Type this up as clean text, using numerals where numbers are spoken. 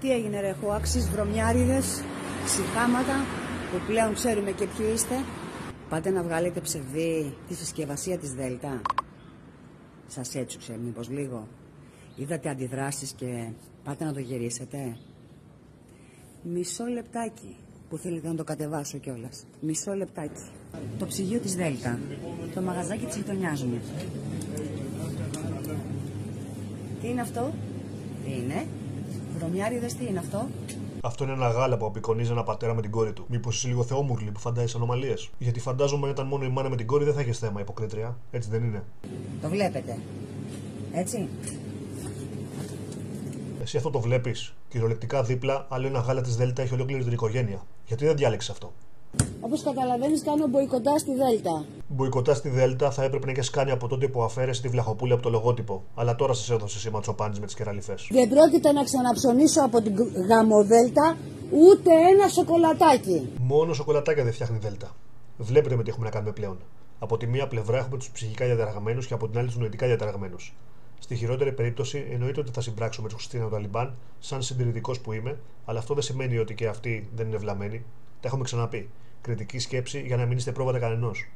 Τι έγινε ρε χωάξεις, βρωμιάριδες, ξηχάματα, που πλέον ξέρουμε και ποιοι είστε. Πάτε να βγάλετε ψευδή τη συσκευασία της Δέλτα. Σας έτσουξε μήπως λίγο? Είδατε αντιδράσεις και πάτε να το γυρίσετε? Μισό λεπτάκι, που θέλετε να το κατεβάσω κιόλας. Μισό λεπτάκι. Το ψυγείο της Δέλτα, το μαγαζάκι της γειτονιάς μου. Τι είναι αυτό? Τι είναι? Βρωμιάριδες, τι είναι αυτό? Αυτό είναι ένα γάλα που απεικονίζει ένα πατέρα με την κόρη του. Μήπως είσαι λίγο θεόμουρλη που φαντάζεσαι ανομαλίες? Γιατί φαντάζομαι αν ήταν μόνο η μάνα με την κόρη δεν θα έχεις θέμα, υποκρίτρια. Έτσι δεν είναι? Το βλέπετε? Έτσι? Εσύ αυτό το βλέπεις? Κυριολεκτικά δίπλα, άλλο ένα γάλα της Δέλτα έχει ολόκληρη την οικογένεια. Γιατί δεν διάλεξες αυτό? Όπως καταλαβαίνεις, κάνω μποϊκοτά στη Δέλτα. Μποϊκοτά στη Δέλτα θα έπρεπε να έχεις κάνει από τότε που αφαίρεσε τη βλαχοπούλη από το λογότυπο. Αλλά τώρα σας έδωσε σήμα τσοπάνης με τις κεραλιφές. Δεν πρόκειται να ξαναψωνίσω από την γαμοδέλτα ούτε ένα σοκολατάκι. Μόνο σοκολατάκια δεν φτιάχνει Δέλτα. Βλέπετε με τι έχουμε να κάνουμε πλέον. Από τη μία πλευρά έχουμε τους ψυχικά διαταραγμένους και από την άλλη τους νοητικά διαταραγμένους. Στη χειρότερη περίπτωση, εννοείται ότι θα συμπράξω με τους Χριστίνα Ταλιμπάν, σαν συντηρητικός που είμαι, αλλά αυτό δεν σημαίνει ότι και αυτοί δεν είναι βλαμμένοι. Τα έχουμε ξαναπεί. Κριτική σκέψη για να μην είστε πρόβατα κανενός.